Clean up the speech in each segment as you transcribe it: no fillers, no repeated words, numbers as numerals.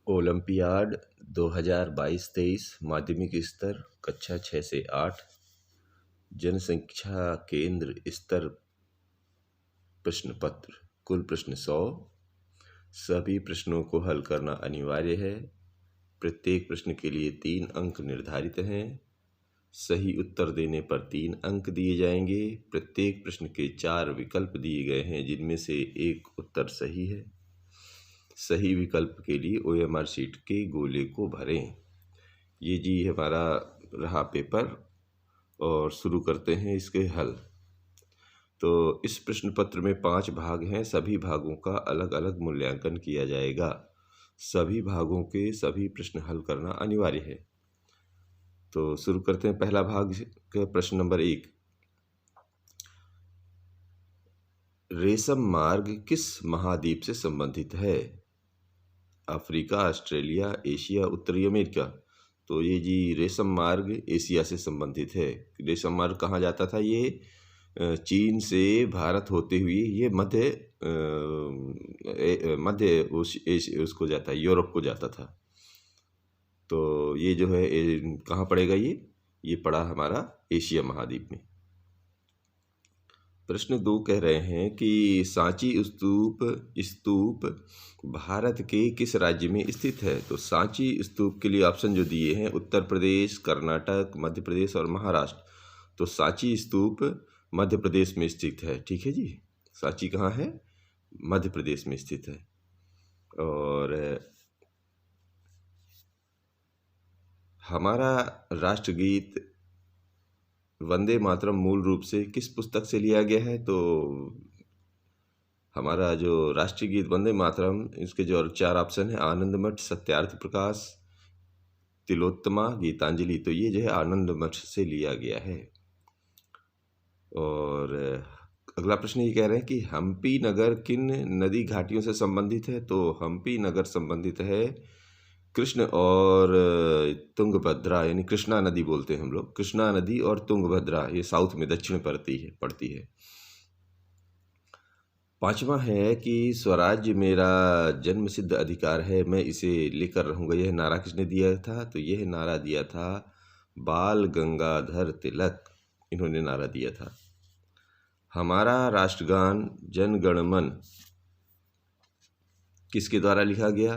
Olympiad 2022-23 माध्यमिक स्तर कक्षा 6 से 8 जनसंख्या केंद्र स्तर प्रश्न पत्र। कुल प्रश्न 100। सभी प्रश्नों को हल करना अनिवार्य है। प्रत्येक प्रश्न के लिए 3 अंक निर्धारित हैं। सही उत्तर देने पर 3 अंक दिए जाएंगे। प्रत्येक प्रश्न के 4 विकल्प दिए गए हैं जिनमें से एक उत्तर सही है। सही विकल्प के लिए OMR शीट के गोले को भरें। ये जी हमारा रहा पेपर और शुरू करते हैं इसके हल। तो इस प्रश्न पत्र में 5 भाग हैं। सभी भागों का अलग अलग मूल्यांकन किया जाएगा। सभी भागों के सभी प्रश्न हल करना अनिवार्य है। तो शुरू करते हैं। पहला भाग का प्रश्न नंबर 1। रेशम मार्ग किस महाद्वीप से संबंधित है? अफ्रीका, ऑस्ट्रेलिया, एशिया, उत्तरी अमेरिका। तो ये जी रेशम मार्ग एशिया से संबंधित है। रेशम मार्ग कहाँ जाता था? ये चीन से भारत होते हुए ये उसको जाता है, यूरोप को जाता था। तो ये जो है कहाँ पड़ेगा? ये पड़ा हमारा एशिया महाद्वीप में। प्रश्न 2 कह रहे हैं कि सांची स्तूप भारत के किस राज्य में स्थित है? तो सांची स्तूप के लिए ऑप्शन जो दिए हैं उत्तर प्रदेश, कर्नाटक, मध्य प्रदेश और महाराष्ट्र। तो सांची स्तूप मध्य प्रदेश में स्थित है। ठीक है जी। सांची कहाँ है? मध्य प्रदेश में स्थित है। और हमारा राष्ट्रगीत वंदे मातरम मूल रूप से किस पुस्तक से लिया गया है? तो हमारा जो राष्ट्रीय गीत वंदे मातरम, इसके जो 4 ऑप्शन है आनंद मठ, सत्यार्थ प्रकाश, तिलोत्तमा, गीतांजलि। तो ये जो है आनंद मठ से लिया गया है। और अगला प्रश्न ये कह रहे हैं कि हम्पी नगर किन नदी घाटियों से संबंधित है? तो हम्पी नगर संबंधित है कृष्ण और तुंगभद्रा, यानी कृष्णा नदी बोलते हैं हम लोग। कृष्णा नदी और तुंगभद्रा ये साउथ में दक्षिण पड़ती है। 5वां है कि स्वराज्य मेरा जन्म सिद्ध अधिकार है, मैं इसे लेकर रहूँगा। यह नारा किसने दिया था? तो यह नारा दिया था बाल गंगाधर तिलक, इन्होंने नारा दिया था। हमारा राष्ट्रगान जन गण मन किसके द्वारा लिखा गया?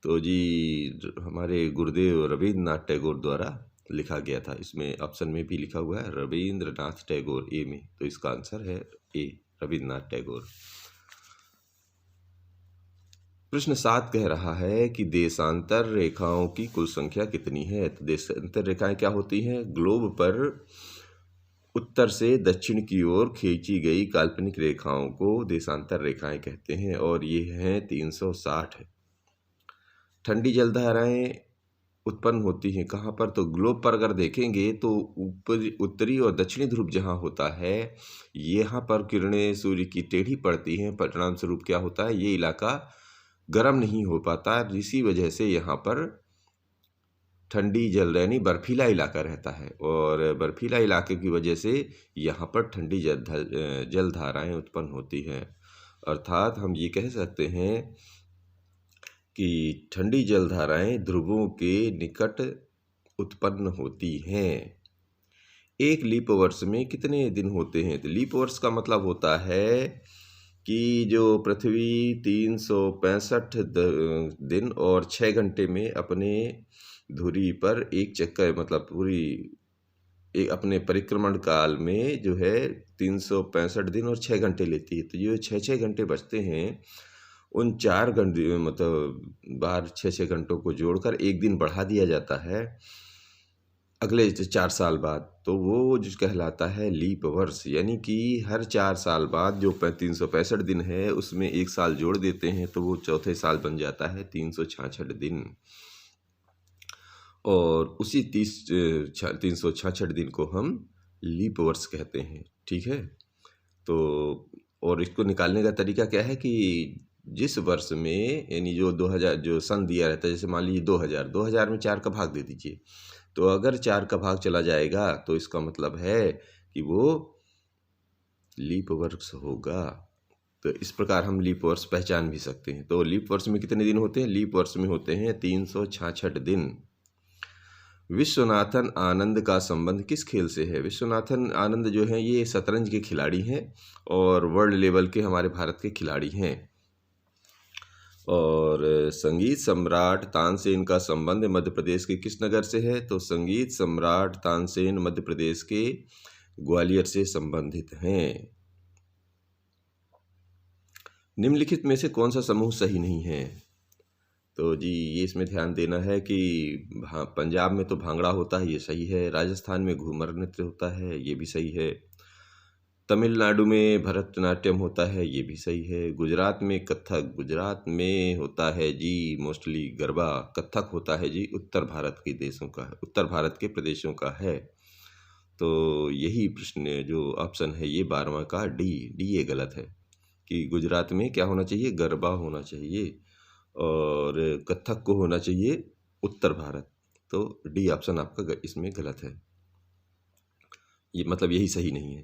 तो जी हमारे गुरुदेव रविंद्रनाथ टैगोर द्वारा लिखा गया था। इसमें ऑप्शन में भी लिखा हुआ है रविंद्रनाथ टैगोर ए में। तो इसका आंसर है ए, रविंद्रनाथ टैगोर। प्रश्न 7 कह रहा है कि देशांतर रेखाओं की कुल संख्या कितनी है? तो देशांतर रेखाएं क्या होती हैं? ग्लोब पर उत्तर से दक्षिण की ओर खींची गई काल्पनिक रेखाओं को देशांतर रेखाएं कहते हैं और ये हैं 360 है। ठंडी जलधाराएं उत्पन्न होती हैं कहाँ पर? तो ग्लोब पर अगर देखेंगे तो उत्तरी और दक्षिणी ध्रुव जहाँ होता है यहाँ पर किरणें सूर्य की टेढ़ी पड़ती हैं। परिणाम स्वरूप क्या होता है? ये इलाका गर्म नहीं हो पाता, इसी वजह से यहाँ पर ठंडी यानी बर्फीला इलाका रहता है। और बर्फीला इलाके की वजह से यहाँ पर ठंडी जलधाराएं उत्पन्न होती हैं। अर्थात हम ये कह सकते हैं कि ठंडी जलधाराएं ध्रुवों के निकट उत्पन्न होती हैं। एक लीप वर्ष में कितने दिन होते हैं? तो लीप वर्ष का मतलब होता है कि जो पृथ्वी 365 दिन और 6 घंटे में अपने धुरी पर एक चक्कर, मतलब पूरी एक अपने परिक्रमण काल में जो है 365 दिन और 6 घंटे लेती है। तो ये 6-6 घंटे बचते हैं, उन 4 घंटे मतलब बाहर 6-6 घंटों को जोड़कर एक दिन बढ़ा दिया जाता है अगले 4 साल बाद। तो वो जो कहलाता है लीप वर्ष, यानी कि हर 4 साल बाद जो 365 दिन है उसमें 1 साल जोड़ देते हैं तो वो चौथे साल बन जाता है 366 दिन। और उसी 366 दिन को हम लीप वर्ष कहते हैं। ठीक है। तो और इसको निकालने का तरीका क्या है कि जिस वर्ष में यानी जो 2000 जो सन दिया रहता है, जैसे मान लीजिए 2000 में 4 का भाग दे दीजिए। तो अगर 4 का भाग चला जाएगा तो इसका मतलब है कि वो लीप वर्ष होगा। तो इस प्रकार हम लीप वर्ष पहचान भी सकते हैं। तो लीप वर्ष में कितने दिन होते हैं? लीप वर्ष में होते हैं 366 दिन। विश्वनाथन आनंद का संबंध किस खेल से है? विश्वनाथन आनंद जो हैं ये शतरंज के खिलाड़ी हैं और वर्ल्ड लेवल के हमारे भारत के खिलाड़ी हैं। और संगीत सम्राट तानसेन का संबंध मध्य प्रदेश के किस नगर से है? तो संगीत सम्राट तानसेन मध्य प्रदेश के ग्वालियर से संबंधित हैं। निम्नलिखित में से कौन सा समूह सही नहीं है? तो जी ये इसमें ध्यान देना है कि पंजाब में तो भांगड़ा होता है, ये सही है। राजस्थान में घूमर नृत्य होता है, ये भी सही है। तमिलनाडु में भरतनाट्यम होता है, ये भी सही है। गुजरात में कथक, गुजरात में होता है जी मोस्टली गरबा। कथक होता है जी उत्तर भारत के देशों का, उत्तर भारत के प्रदेशों का है। तो यही प्रश्न जो ऑप्शन है ये 12वां का डी ये गलत है कि गुजरात में क्या होना चाहिए? गरबा होना चाहिए और कथक को होना चाहिए उत्तर भारत। तो डी ऑप्शन आपका इसमें गलत है, ये मतलब यही सही नहीं है।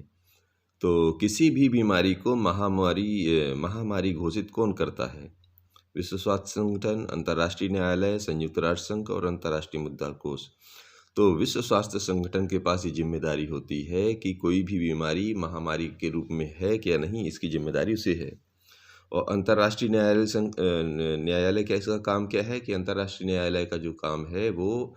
तो किसी भी बीमारी को महामारी घोषित कौन करता है? विश्व स्वास्थ्य संगठन, अंतर्राष्ट्रीय न्यायालय, संयुक्त राष्ट्र संघ और अंतर्राष्ट्रीय मुद्रा कोष। तो विश्व स्वास्थ्य संगठन के पास ये जिम्मेदारी होती है कि कोई भी बीमारी महामारी के रूप में है कि या नहीं, इसकी जिम्मेदारी उसे है। और अंतर्राष्ट्रीय न्यायालय क्या, इसका काम क्या है कि अंतर्राष्ट्रीय न्यायालय का जो काम है वो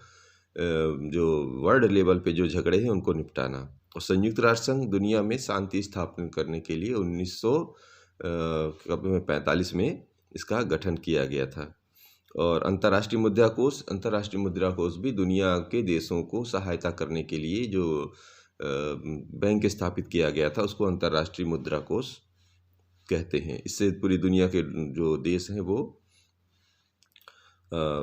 जो वर्ल्ड लेवल पे जो झगड़े हैं उनको निपटाना। और संयुक्त राष्ट्र संघ दुनिया में शांति स्थापना करने के लिए 1945 में इसका गठन किया गया था। और अंतर्राष्ट्रीय मुद्रा कोष भी दुनिया के देशों को सहायता करने के लिए जो बैंक स्थापित किया गया था उसको अंतर्राष्ट्रीय मुद्रा कोष कहते हैं। इससे पूरी दुनिया के जो देश हैं वो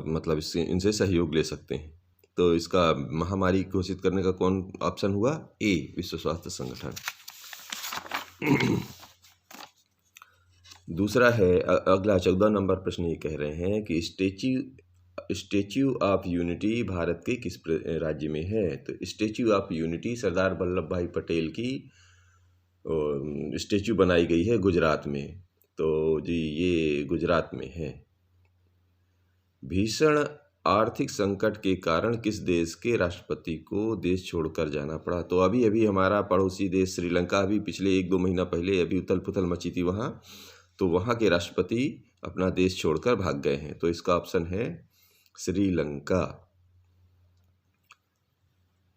मतलब इससे इनसे सहयोग ले सकते हैं। तो इसका महामारी घोषित करने का कौन ऑप्शन हुआ? ए, विश्व स्वास्थ्य संगठन। दूसरा है अगला 14 नंबर प्रश्न, ये कह रहे हैं कि स्टेच्यू ऑफ यूनिटी भारत के किस राज्य में है? तो statue of unity Sardar Vallabh भाई पटेल की स्टेच्यू बनाई गई है गुजरात में। तो जी ये गुजरात में है। भीषण आर्थिक संकट के कारण किस देश के राष्ट्रपति को देश छोड़कर जाना पड़ा? तो अभी हमारा पड़ोसी देश श्रीलंका, अभी पिछले 1-2 महीना पहले अभी उथल पुथल मची थी वहाँ, तो वहाँ के राष्ट्रपति अपना देश छोड़कर भाग गए हैं। तो इसका ऑप्शन है श्रीलंका।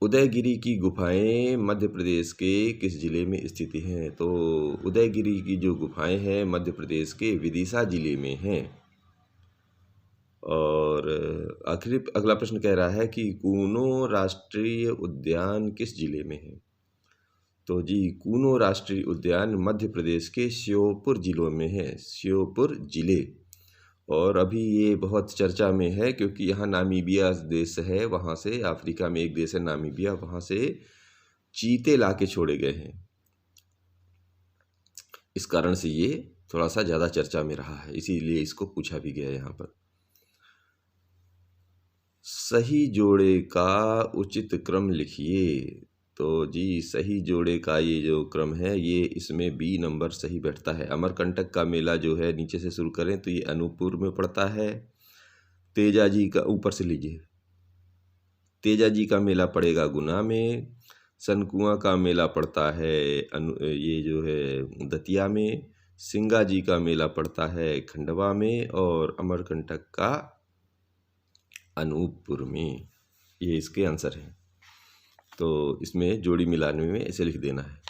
उदयगिरी की गुफाएं मध्य प्रदेश के किस जिले में स्थित हैं? तो उदयगिरी की जो गुफाएं हैं मध्य प्रदेश के विदिशा जिले में हैं। और आखिरी अगला प्रश्न कह रहा है कि कूनो राष्ट्रीय उद्यान किस जिले में है? तो जी कूनो राष्ट्रीय उद्यान मध्य प्रदेश के श्योपुर जिलों में है, श्योपुर जिले। और अभी ये बहुत चर्चा में है क्योंकि यहाँ नामीबिया देश है, वहाँ से अफ्रीका में एक देश है नामीबिया, वहाँ से चीते ला के छोड़े गए हैं। इस कारण से ये थोड़ा सा ज़्यादा चर्चा में रहा है, इसीलिए इसको पूछा भी गया यहाँ पर। सही जोड़े का उचित क्रम लिखिए। तो जी सही जोड़े का ये जो क्रम है ये इसमें बी नंबर सही बैठता है। अमरकंटक का मेला जो है नीचे से शुरू करें तो ये अनूपपुर में पड़ता है। तेजाजी का ऊपर से लीजिए, तेजाजी का मेला पड़ेगा गुना में। सनकुआ का मेला पड़ता है ये जो है दतिया में। सिंगा जी का मेला पड़ता है खंडवा में और अमरकंटक का अनूपपुर में। ये इसके आंसर हैं। तो इसमें जोड़ी मिलाने में ऐसे लिख देना है।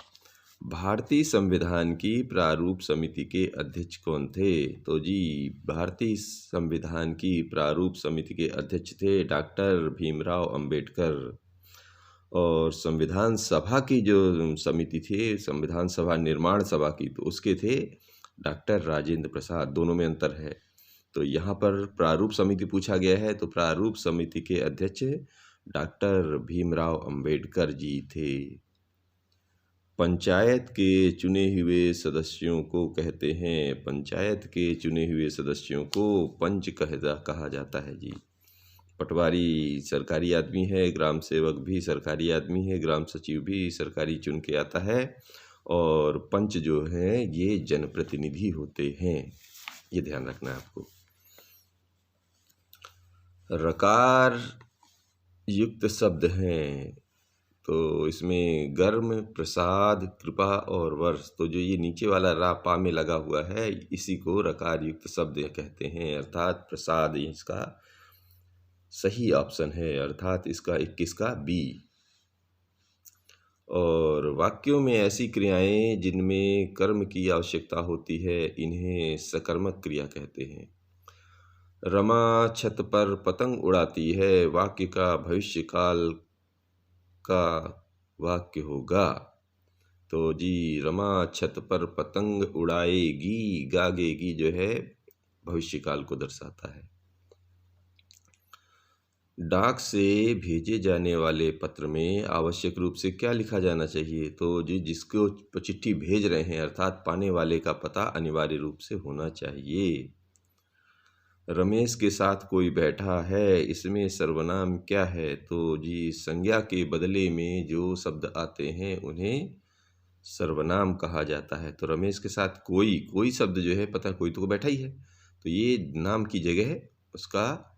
भारतीय संविधान की प्रारूप समिति के अध्यक्ष कौन थे? तो जी भारतीय संविधान की प्रारूप समिति के अध्यक्ष थे डॉक्टर भीमराव अंबेडकर। और संविधान सभा की जो समिति थी, संविधान सभा निर्माण सभा की, तो उसके थे डॉक्टर राजेंद्र प्रसाद। दोनों में अंतर है। तो यहाँ पर प्रारूप समिति पूछा गया है तो प्रारूप समिति के अध्यक्ष डॉक्टर भीमराव अंबेडकर जी थे। पंचायत के चुने हुए सदस्यों को कहते हैं, पंचायत के चुने हुए सदस्यों को पंच कहा जाता है जी। पटवारी सरकारी आदमी है, ग्राम सेवक भी सरकारी आदमी है, ग्राम सचिव भी सरकारी चुन के आता है और पंच जो हैं ये जनप्रतिनिधि होते हैं, ये ध्यान रखना है आपको। रकार युक्त शब्द हैं तो इसमें गर्म, प्रसाद, कृपा और वर्ष, तो जो ये नीचे वाला रा पा में लगा हुआ है इसी को रकार युक्त शब्द कहते हैं, अर्थात प्रसाद इसका सही ऑप्शन है, अर्थात इसका 21 का बी। और वाक्यों में ऐसी क्रियाएं जिनमें कर्म की आवश्यकता होती है इन्हें सकर्मक क्रिया कहते हैं। रमा छत पर पतंग उड़ाती है, वाक्य का भविष्य काल का वाक्य होगा। तो जी रमा छत पर पतंग उड़ाएगी, गागेगी जो है भविष्य काल को दर्शाता है। डाक से भेजे जाने वाले पत्र में आवश्यक रूप से क्या लिखा जाना चाहिए? तो जी जिसको चिट्ठी भेज रहे हैं अर्थात पाने वाले का पता अनिवार्य रूप से होना चाहिए। रमेश के साथ कोई बैठा है, इसमें सर्वनाम क्या है? तो जी संज्ञा के बदले में जो शब्द आते हैं उन्हें सर्वनाम कहा जाता है। तो रमेश के साथ कोई शब्द जो है, पता कोई तो बैठा ही है, तो ये नाम की जगह उसका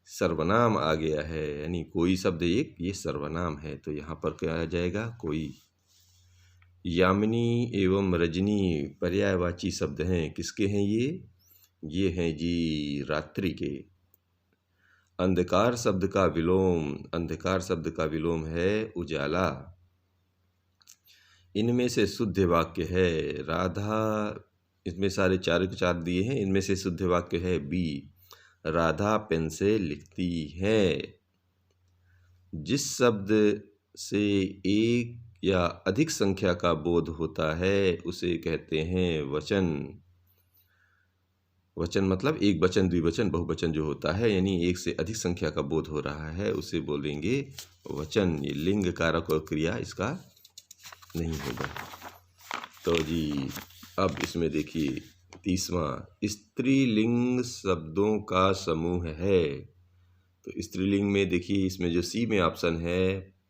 सर्वनाम आ गया है, यानी कोई शब्द एक ये सर्वनाम है। तो यहाँ पर क्या आ जाएगा? कोई। यामिनी एवं रजनी पर्यायवाची शब्द हैं, किसके हैं ये हैं जी रात्रि के। अंधकार शब्द का विलोम है उजाला। इनमें से शुद्ध वाक्य है राधा, इसमें सारे चार के चार दिए हैं, इनमें से शुद्ध वाक्य है बी, राधा पेन से लिखती है। जिस शब्द से एक या अधिक संख्या का बोध होता है उसे कहते हैं वचन। वचन मतलब एक वचन, द्विवचन, बहुवचन जो होता है, यानी एक से अधिक संख्या का बोध हो रहा है उसे बोलेंगे वचन। ये लिंग कारक और क्रिया इसका नहीं होगा। तो जी अब इसमें देखिए 30वां स्त्रीलिंग शब्दों का समूह है। तो स्त्रीलिंग में देखिए इसमें जो सी में ऑप्शन है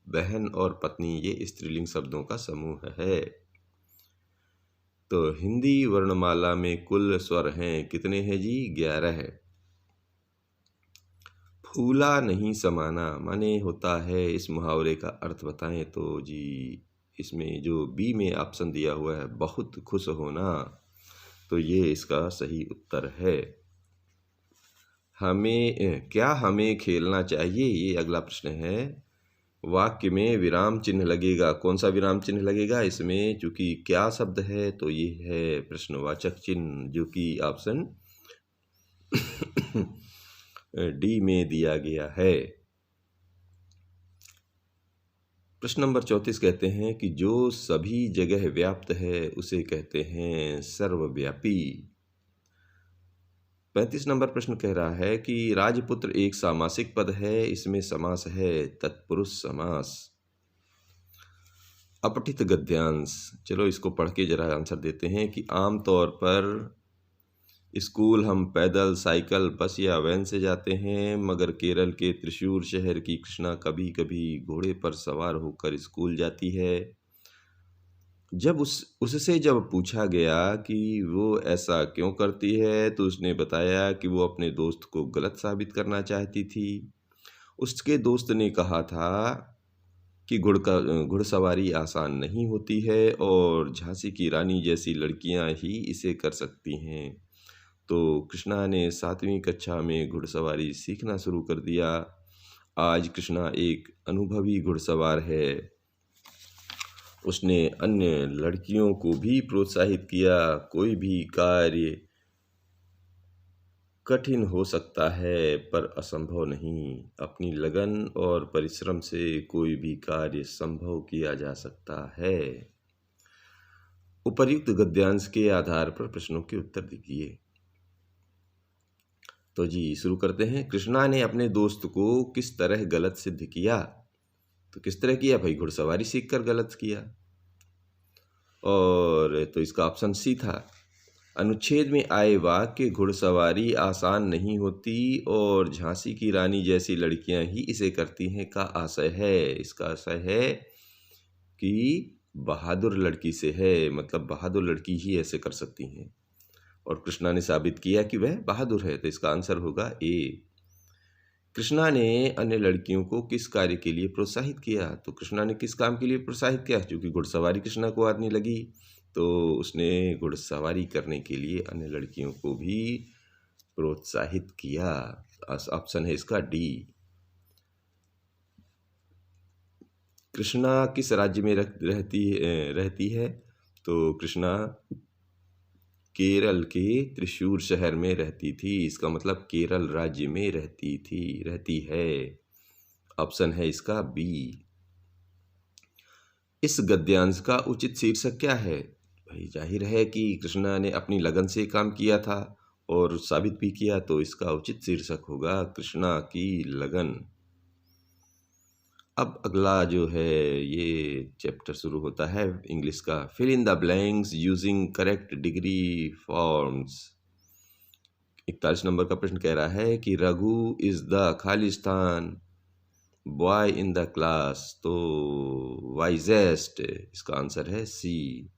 बहन और पत्नी, ये स्त्रीलिंग शब्दों का समूह है। तो हिंदी वर्णमाला में कुल स्वर हैं, कितने हैं जी? 11 है। फूला नहीं समाना माने होता है, इस मुहावरे का अर्थ बताएं। तो जी इसमें जो बी में ऑप्शन दिया हुआ है बहुत खुश होना, तो ये इसका सही उत्तर है। हमें खेलना चाहिए, ये अगला प्रश्न है। वाक्य में विराम चिन्ह लगेगा, कौन सा विराम चिन्ह लगेगा? इसमें चूंकि क्या शब्द है तो ये है प्रश्नवाचक चिन्ह, जो कि ऑप्शन डी में दिया गया है। प्रश्न नंबर 34 कहते हैं कि जो सभी जगह व्याप्त है उसे कहते हैं सर्वव्यापी। 35 नंबर प्रश्न कह रहा है कि राजपुत्र एक सामासिक पद है, इसमें समास है तत्पुरुष समास। अपठित गद्यांश, चलो इसको पढ़ के जरा आंसर देते हैं कि आमतौर पर स्कूल हम पैदल, साइकिल, बस या वैन से जाते हैं, मगर केरल के त्रिशूर शहर की कृष्णा कभी कभी घोड़े पर सवार होकर स्कूल जाती है। जब उससे जब पूछा गया कि वो ऐसा क्यों करती है तो उसने बताया कि वो अपने दोस्त को गलत साबित करना चाहती थी। उसके दोस्त ने कहा था कि घुड़सवारी आसान नहीं होती है और झांसी की रानी जैसी लड़कियां ही इसे कर सकती हैं। तो कृष्णा ने 7वीं कक्षा में घुड़सवारी सीखना शुरू कर दिया। आज कृष्णा एक अनुभवी घुड़सवार है। उसने अन्य लड़कियों को भी प्रोत्साहित किया। कोई भी कार्य कठिन हो सकता है पर असंभव नहीं। अपनी लगन और परिश्रम से कोई भी कार्य संभव किया जा सकता है। उपर्युक्त गद्यांश के आधार पर प्रश्नों के उत्तर दीजिए। तो जी शुरू करते हैं। कृष्णा ने अपने दोस्त को किस तरह गलत सिद्ध किया? तो किस तरह किया भाई? घुड़सवारी सीखकर गलत किया। और तो इसका ऑप्शन सी था। अनुच्छेद में आए वाक्य घुड़सवारी आसान नहीं होती और झांसी की रानी जैसी लड़कियां ही इसे करती हैं का आशय है। इसका आशय है कि बहादुर लड़की से है, मतलब बहादुर लड़की ही ऐसे कर सकती हैं। और कृष्णा ने साबित किया कि वह बहादुर है, तो इसका आंसर होगा ए। कृष्णा ने अन्य लड़कियों को किस कार्य के लिए प्रोत्साहित किया? तो कृष्णा ने किस काम के लिए प्रोत्साहित किया? क्योंकि घुड़सवारी कृष्णा को आने लगी, तो उसने घुड़सवारी करने के लिए अन्य लड़कियों को भी प्रोत्साहित किया। ऑप्शन है इसका डी। कृष्णा किस राज्य में रहती है? तो कृष्णा केरल के त्रिशूर शहर में रहती थी, इसका मतलब केरल राज्य में रहती है। ऑप्शन है इसका बी। इस गद्यांश का उचित शीर्षक क्या है? भाई जाहिर है कि कृष्णा ने अपनी लगन से काम किया था और साबित भी किया, तो इसका उचित शीर्षक होगा कृष्णा की लगन। अब अगला जो है ये चैप्टर शुरू होता है इंग्लिश का। Fill in the blanks using correct degree forms. 41 नंबर का प्रश्न कह रहा है कि रघु इज द खालिस्तान बॉय इन द क्लास, तो वाइजेस्ट, इसका आंसर है C.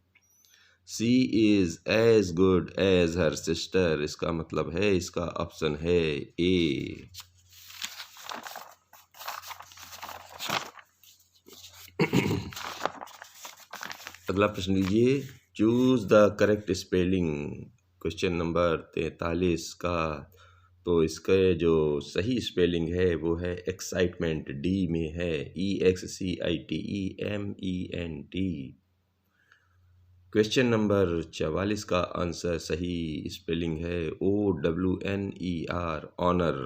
She is as good as her sister, इसका मतलब है, इसका ऑप्शन है ए। अगला प्रश्न लीजिए, choose the correct spelling, question number 43 का। तो इसके जो सही स्पेलिंग है वो है एक्साइटमेंट, डी में है, EXCITEMENT। क्वेश्चन नंबर 44 का आंसर सही स्पेलिंग है ONNER, ऑनर।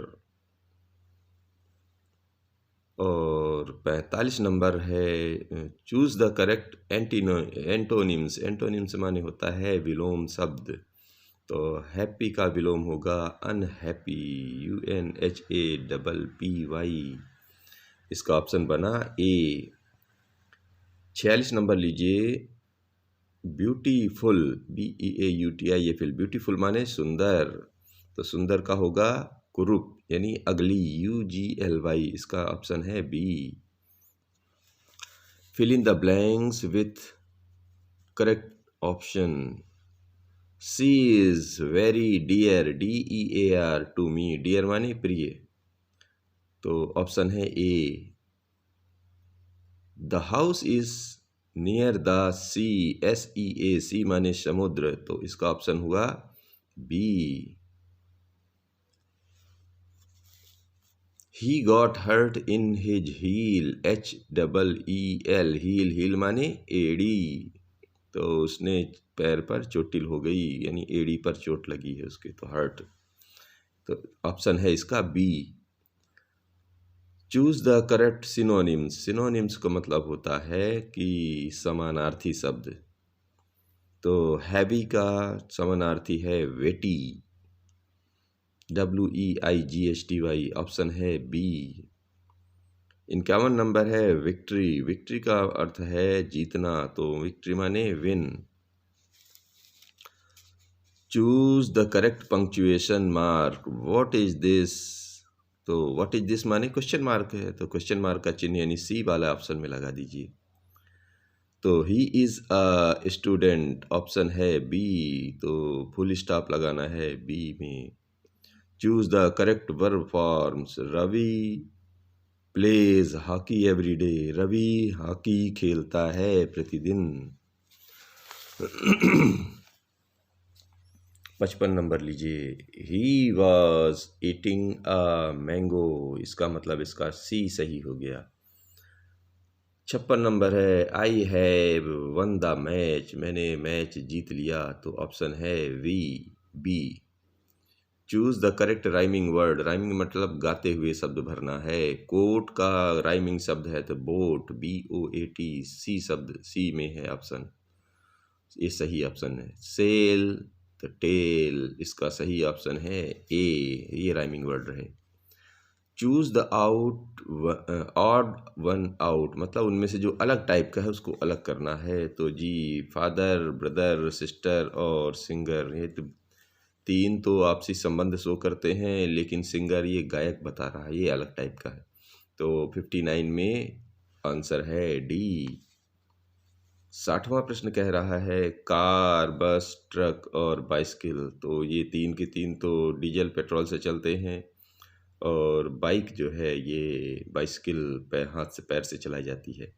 और 45 नंबर है choose the correct antonyms. Antonyms माने होता है विलोम शब्द, तो हैप्पी का विलोम होगा अनहैप्पी, UNHAPPY, इसका ऑप्शन बना ए। 46 नंबर लीजिए, ब्यूटीफुल, BEAUTI, ये फिल ब्यूटीफुल माने सुंदर, तो सुंदर का होगा कुरूप यानी अगली, UGLY, इसका ऑप्शन है B. Fill in the blanks with correct option. She is very dear, DEAR to me, dear माने प्रिय, तो ऑप्शन है A. The house is near the sea, SEA, माने समुद्र, तो इसका ऑप्शन हुआ B. He got hurt in his heel, HEEL, heel माने एड़ी, तो उसने पैर पर चोटिल हो गई, यानी एड़ी पर चोट लगी है उसके, तो हर्ट, तो ऑप्शन है इसका B. Choose the correct synonyms. Synonyms का मतलब होता है कि समानार्थी शब्द, तो हैवी का समानार्थी है वेटी, WEIGHTY, ऑप्शन है बी। 51 नंबर है विक्ट्री। विक्ट्री का अर्थ है जीतना, तो विक्ट्री माने win. Choose the correct punctuation mark, what is this, तो व्हाट इज दिस माने क्वेश्चन मार्क है, तो क्वेश्चन मार्क का चिन्ह यानी सी वाला ऑप्शन में लगा दीजिए। तो he is a student, option है बी, तो फुल स्टॉप लगाना है बी में। Choose the correct verb forms. Ravi plays hockey every day, Ravi hockey खेलता है प्रतिदिन। 55 नंबर लीजिए, he was eating a mango, इसका मतलब इसका सी सही हो गया। 56 नंबर है I have won the match, मैंने मैच जीत लिया, तो ऑप्शन है V, B. Choose the correct rhyming word. Rhyming मतलब गाते हुए शब्द भरना है। कोट का राइमिंग शब्द है तो बोट, BOAT, सी शब्द सी में है ऑप्शन, ये सही ऑप्शन है। सेल तो टेल, इसका सही ऑप्शन है ए, ये राइमिंग वर्ड रहे। Choose the out odd one out, मतलब उनमें से जो अलग टाइप का है उसको अलग करना है, तो जी फादर, ब्रदर, सिस्टर और सिंगर, ये तो तीन तो आपसी संबंध शो करते हैं, लेकिन सिंगर ये गायक बता रहा है, ये अलग टाइप का है, तो 59 में आंसर है डी। 60वां प्रश्न कह रहा है कार, बस, ट्रक और बाइसिकल, तो ये तीन के तीन तो डीजल पेट्रोल से चलते हैं, और बाइक जो है ये बाइसिकल हाथ से पैर से चलाई जाती है।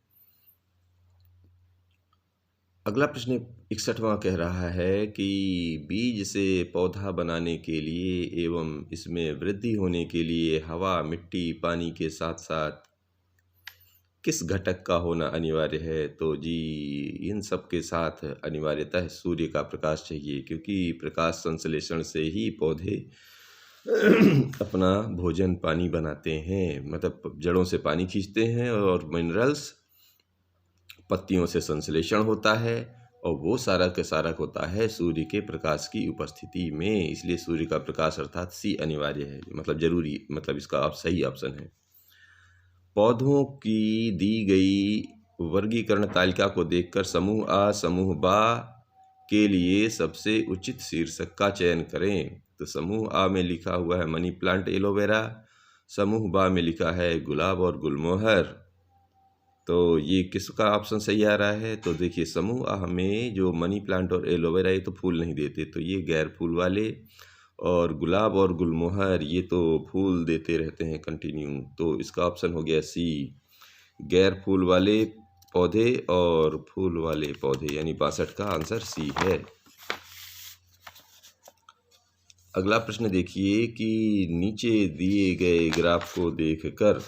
अगला प्रश्न 61वां कह रहा है कि बीज से पौधा बनाने के लिए एवं इसमें वृद्धि होने के लिए हवा, मिट्टी, पानी के साथ साथ किस घटक का होना अनिवार्य है? तो जी इन सब के साथ अनिवार्यतः सूर्य का प्रकाश चाहिए, क्योंकि प्रकाश संश्लेषण से ही पौधे अपना भोजन पानी बनाते हैं, मतलब जड़ों से पानी खींचते हैं और मिनरल्स पत्तियों से संश्लेषण होता है, और वो सारा का सारा होता है सूर्य के प्रकाश की उपस्थिति में। इसलिए सूर्य का प्रकाश अर्थात सी अनिवार्य है, मतलब जरूरी, मतलब इसका आप सही ऑप्शन है। पौधों की दी गई वर्गीकरण तालिका को देखकर समूह आ समूह बा के लिए सबसे उचित शीर्षक का चयन करें। तो समूह आ में लिखा हुआ है मनी प्लांट, एलोवेरा। समूह बा में लिखा है गुलाब और गुलमोहर। तो ये किसका ऑप्शन सही आ रहा है? तो देखिए समूह आ में जो मनी प्लांट और एलोवेरा ये तो फूल नहीं देते, तो ये गैर फूल वाले, और गुलाब और गुलमोहर ये तो फूल देते रहते हैं कंटिन्यू। तो इसका ऑप्शन हो गया सी, गैर फूल वाले पौधे और फूल वाले पौधे, यानी 62 का आंसर सी है। अगला प्रश्न देखिए कि नीचे दिए गए ग्राफ को देखकर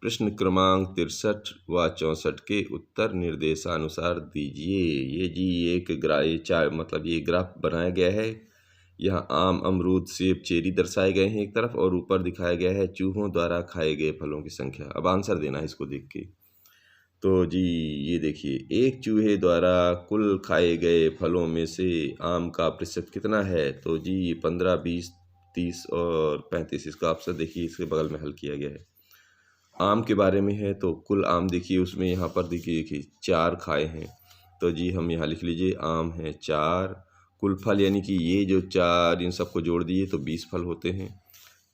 प्रश्न क्रमांक 63 व 64 के उत्तर निर्देशानुसार दीजिए। ये जी ये ग्राफ बनाया गया है। यहाँ आम, अमरूद, सेब, चेरी दर्शाए गए हैं एक तरफ, और ऊपर दिखाया गया है चूहों द्वारा खाए गए फलों की संख्या। अब आंसर देना है इसको देख के। तो जी ये देखिए, एक चूहे द्वारा कुल खाए गए फलों में से आम का प्रतिशत कितना है? तो जी 15, 20, 30 और 35। इसका ऑप्शन देखिए इसके बगल में हल किया गया है। आम के बारे में है तो कुल आम देखिए, उसमें यहाँ पर देखिए 4 खाए हैं, तो जी हम यहाँ लिख लीजिए आम है 4। कुल फल यानी कि ये जो 4 इन सबको जोड़ दिए तो 20 फल होते हैं,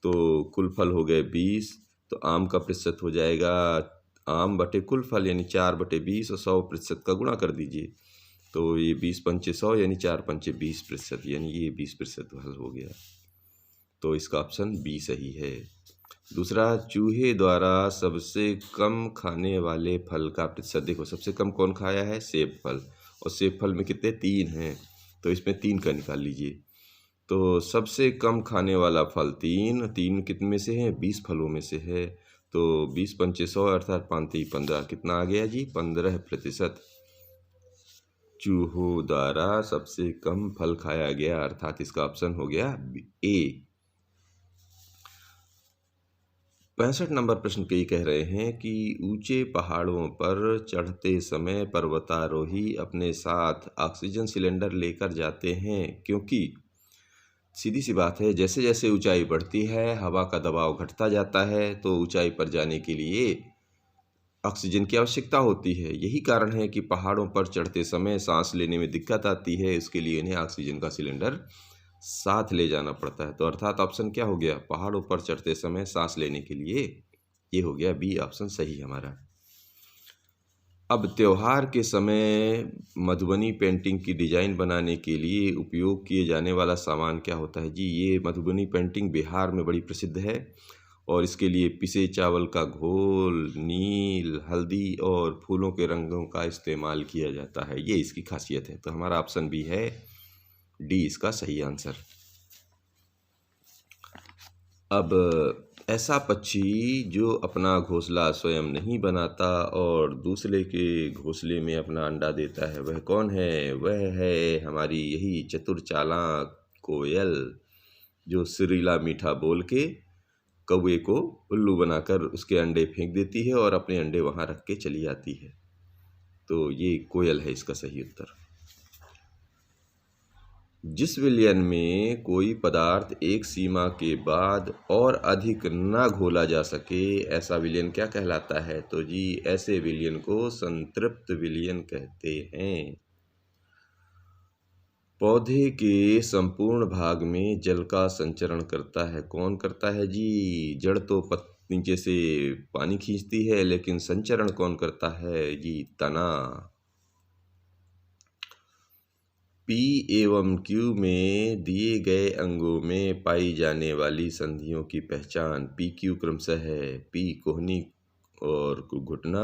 तो कुल फल हो गए 20। तो आम का प्रतिशत हो जाएगा आम बटे कुल फल, यानी 4/20, और 100% का गुणा कर दीजिए, तो ये 20 पंचे 100 यानी 4 पंचे 20%, यानी ये 20% हल हो गया। तो इसका ऑप्शन बी सही है। दूसरा, चूहे द्वारा सबसे कम खाने वाले फल का प्रतिशत देखो, सबसे कम कौन खाया है? सेब फल, और सेब फल में कितने? 3 हैं, तो इसमें 3 का निकाल लीजिए। तो सबसे कम खाने वाला फल 3 कितने में से है? 20 फलों में से है, तो 20 पंचे 100 अर्थात 5 15, कितना आ गया जी? 15%। चूहों द्वारा सबसे कम फल खाया गया, अर्थात इसका ऑप्शन हो गया ए। 65 नंबर प्रश्न के ये कह रहे हैं कि ऊंचे पहाड़ों पर चढ़ते समय पर्वतारोही अपने साथ ऑक्सीजन सिलेंडर लेकर जाते हैं, क्योंकि सीधी सी बात है, जैसे जैसे ऊंचाई बढ़ती है हवा का दबाव घटता जाता है, तो ऊंचाई पर जाने के लिए ऑक्सीजन की आवश्यकता होती है। यही कारण है कि पहाड़ों पर चढ़ते समय सांस लेने में दिक्कत आती है, इसके लिए इन्हें ऑक्सीजन का सिलेंडर साथ ले जाना पड़ता है। तो अर्थात ऑप्शन क्या हो गया? पहाड़ों पर चढ़ते समय सांस लेने के लिए, ये हो गया बी ऑप्शन सही हमारा। अब त्योहार के समय मधुबनी पेंटिंग की डिजाइन बनाने के लिए उपयोग किए जाने वाला सामान क्या होता है? जी ये मधुबनी पेंटिंग बिहार में बड़ी प्रसिद्ध है, और इसके लिए पिसे चावल का घोल, नील, हल्दी और फूलों के रंगों का इस्तेमाल किया जाता है, ये इसकी खासियत है। तो हमारा ऑप्शन बी है, डी इसका सही आंसर। अब ऐसा पक्षी जो अपना घोंसला स्वयं नहीं बनाता और दूसरे के घोंसले में अपना अंडा देता है, वह कौन है? वह है हमारी यही चतुर चालाक कोयल, जो सुरीला मीठा बोल के कौवे को उल्लू बनाकर उसके अंडे फेंक देती है और अपने अंडे वहाँ रख के चली जाती है। तो ये कोयल है इसका सही उत्तर। जिस विलयन में कोई पदार्थ एक सीमा के बाद और अधिक न घोला जा सके, ऐसा विलयन क्या कहलाता है? तो जी ऐसे विलयन को संतृप्त विलयन कहते हैं। पौधे के संपूर्ण भाग में जल का संचरण करता है, कौन करता है जी? जड़ तो नीचे से पानी खींचती है, लेकिन संचरण कौन करता है? ये तना। पी एवं क्यू में दिए गए अंगों में पाई जाने वाली संधियों की पहचान। पी क्यू क्रमशः है पी कोहनी और घुटना,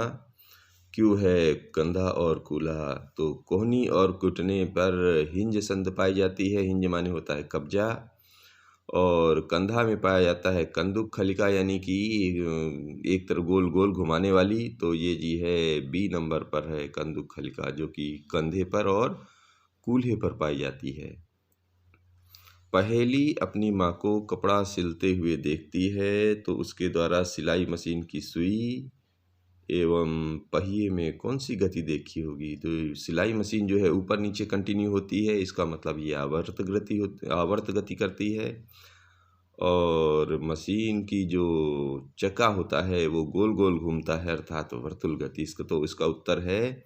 क्यू है कंधा और कूल्हा। तो कोहनी और घुटने पर हिंज संध पाई जाती है। हिंज माने होता है कब्जा। और कंधा में पाया जाता है कंदुक खलिका, यानी कि एक तरफ गोल गोल घुमाने वाली। तो ये जी है बी नंबर पर है कंदुक खलिका, जो कि कंधे पर और कूल्हे पर पाई जाती है। पहेली अपनी माँ को कपड़ा सिलते हुए देखती है, तो उसके द्वारा सिलाई मशीन की सुई एवं पहिए में कौन सी गति देखी होगी? तो सिलाई मशीन जो है ऊपर नीचे कंटिन्यू होती है, इसका मतलब ये आवर्त गति करती है। और मशीन की जो चक्का होता है वो गोल गोल घूमता है, अर्थात वर्तुल गति। इसका उत्तर है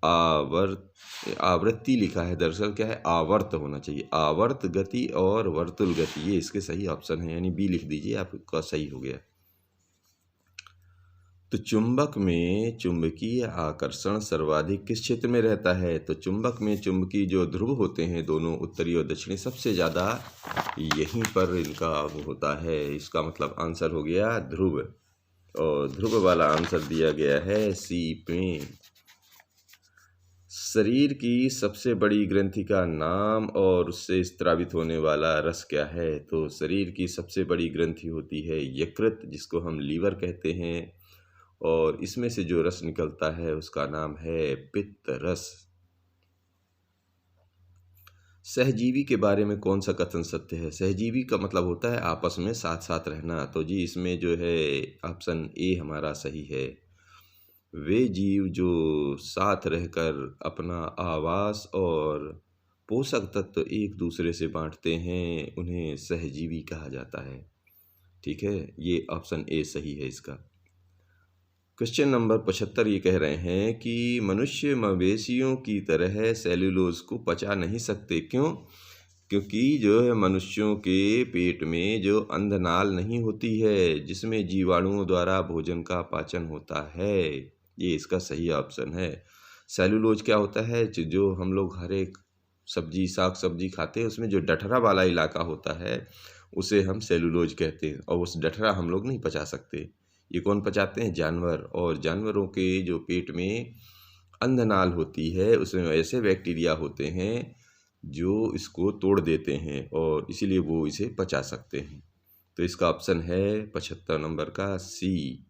आवृत्ति लिखा है, दरअसल क्या है आवर्त होना चाहिए। आवर्त गति और वर्तुल गति, ये इसके सही ऑप्शन है, यानी बी लिख दीजिए, आपका सही हो गया। तो चुंबक में चुंबकीय आकर्षण सर्वाधिक किस क्षेत्र में रहता है? तो चुंबक में चुंबकीय जो ध्रुव होते हैं दोनों, उत्तरी और दक्षिणी, सबसे ज़्यादा यहीं पर इनका होता है। इसका मतलब आंसर हो गया ध्रुव, और ध्रुव वाला आंसर दिया गया है सी में। शरीर की सबसे बड़ी ग्रंथि का नाम और उससे स्रावित होने वाला रस क्या है? तो शरीर की सबसे बड़ी ग्रंथि होती है यकृत, जिसको हम लीवर कहते हैं, और इसमें से जो रस निकलता है उसका नाम है पित्त रस। सहजीवी के बारे में कौन सा कथन सत्य है? सहजीवी का मतलब होता है आपस में साथ साथ रहना। तो जी इसमें जो है ऑप्शन ए हमारा सही है। वे जीव जो साथ रहकर अपना आवास और पोषक तत्व एक दूसरे से बांटते हैं, उन्हें सहजीवी कहा जाता है। ठीक है, ये ऑप्शन ए सही है इसका। क्वेश्चन नंबर 75 ये कह रहे हैं कि मनुष्य मवेशियों की तरह सेल्यूलोज को पचा नहीं सकते। क्यों? क्योंकि जो है मनुष्यों के पेट में जो अंधनाल नहीं होती है, जिसमें जीवाणुओं द्वारा भोजन का पाचन होता है। ये इसका सही ऑप्शन है। सेल्यूलोज क्या होता है? जो हम लोग हर एक सब्जी साग सब्जी खाते हैं, उसमें जो डठरा वाला इलाका होता है उसे हम सेल्यूलोज कहते हैं, और उस डठरा हम लोग नहीं पचा सकते। ये कौन पचाते हैं? जानवर। और जानवरों के जो पेट में अंधनाल होती है, उसमें ऐसे बैक्टीरिया होते हैं जो इसको तोड़ देते हैं, और इसीलिए वो इसे पचा सकते हैं। तो इसका ऑप्शन है 75 नंबर का सी।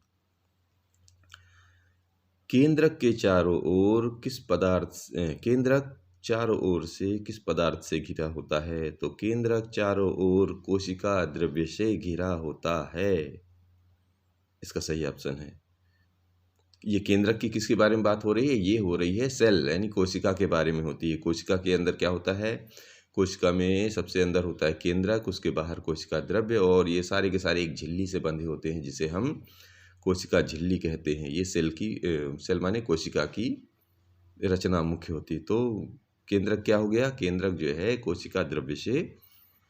केंद्रक के चारों ओर केंद्रक चारों ओर से किस पदार्थ से घिरा होता है? तो केंद्रक चारों ओर कोशिका द्रव्य से घिरा होता है, इसका सही ऑप्शन है। ये केंद्रक की किसके बारे में बात हो रही है? ये हो रही है सेल यानी कोशिका के बारे में होती है। कोशिका के अंदर क्या होता है? कोशिका में सबसे अंदर होता है केंद्रक, उसके बाहर कोशिका द्रव्य, और ये सारे के सारे एक झिल्ली से बंधे होते हैं, जिसे हम कोशिका झिल्ली कहते हैं। ये सेल माने कोशिका की रचना मुख्य होती है। तो केंद्रक क्या हो गया? केंद्रक जो है कोशिका द्रव्य से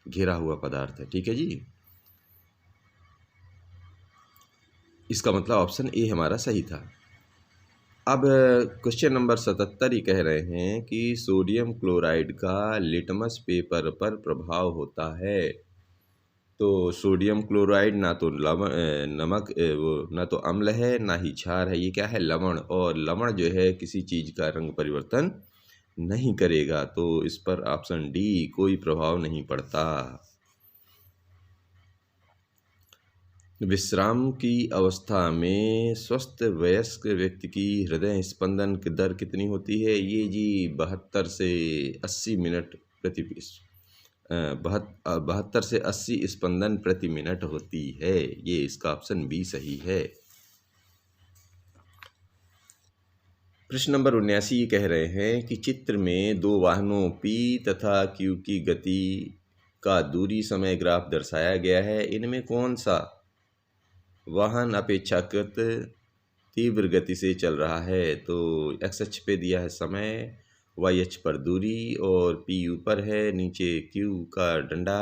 घिरा हुआ पदार्थ है। ठीक है जी, इसका मतलब ऑप्शन ए हमारा सही था। अब क्वेश्चन नंबर 77 ये कह रहे हैं कि सोडियम क्लोराइड का लिटमस पेपर पर प्रभाव होता है। तो सोडियम क्लोराइड ना तो ना तो अम्ल है ना ही क्षार है, ये क्या है? लवण। और लवण जो है किसी चीज़ का रंग परिवर्तन नहीं करेगा, तो इस पर ऑप्शन डी कोई प्रभाव नहीं पड़ता। विश्राम की अवस्था में स्वस्थ वयस्क व्यक्ति की हृदय स्पंदन की दर कितनी होती है? ये जी 72 से 80 मिनट प्रति 72 से 80 स्पंदन प्रति मिनट होती है। ये इसका ऑप्शन बी सही है। प्रश्न नंबर 79 ये कह रहे हैं कि चित्र में दो वाहनों P तथा Q की गति का दूरी समय ग्राफ दर्शाया गया है। इनमें कौन सा वाहन अपेक्षाकृत तीव्र गति से चल रहा है? तो एक्स अक्ष पे दिया है समय, वाई अक्ष पर दूरी, और पी ऊपर है, नीचे क्यू का डंडा,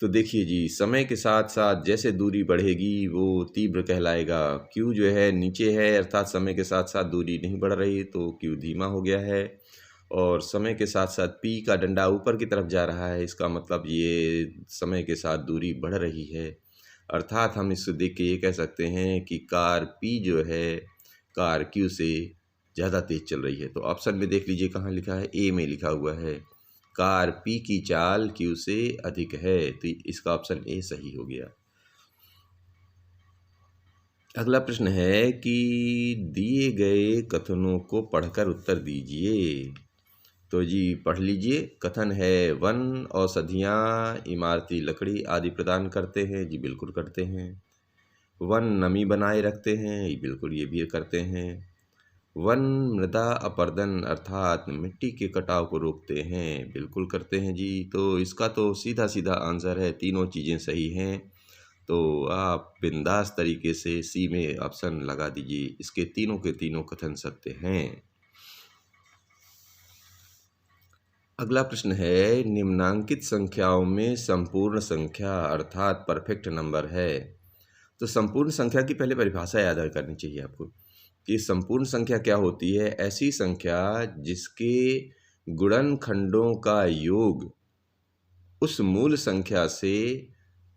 तो देखिए जी, समय के साथ साथ जैसे दूरी बढ़ेगी वो तीव्र कहलाएगा। क्यू जो है नीचे है, अर्थात समय के साथ साथ दूरी नहीं बढ़ रही, तो क्यू धीमा हो गया है। और समय के साथ साथ पी का डंडा ऊपर की तरफ जा रहा है, इसका मतलब ये समय के साथ दूरी बढ़ रही है। अर्थात हम इसको देख के ये कह सकते हैं कि कार पी जो है कार क्यू से ज़्यादा तेज चल रही है। तो ऑप्शन में देख लीजिए कहाँ लिखा है, ए में लिखा हुआ है कार पी की चाल क्यू से अधिक है, तो इसका ऑप्शन ए सही हो गया। अगला प्रश्न है कि दिए गए कथनों को पढ़कर उत्तर दीजिए। तो जी पढ़ लीजिए। कथन है वन औषधियाँ इमारती लकड़ी आदि प्रदान करते हैं, जी बिल्कुल करते हैं। वन नमी बनाए रखते हैं, ये बिल्कुल ये भी करते हैं। वन मृदा अपरदन अर्थात मिट्टी के कटाव को रोकते हैं, बिल्कुल करते हैं जी। तो इसका तो सीधा सीधा आंसर है, तीनों चीज़ें सही हैं। तो आप बिंदास तरीके से सी में ऑप्शन लगा दीजिए, इसके तीनों के तीनों कथन सत्य हैं। अगला प्रश्न है निम्नांकित संख्याओं में संपूर्ण संख्या अर्थात परफेक्ट नंबर है। तो संपूर्ण संख्या की पहले परिभाषा याद करनी चाहिए आपको कि संपूर्ण संख्या क्या होती है। ऐसी संख्या जिसके गुणनखंडों का योग उस मूल संख्या से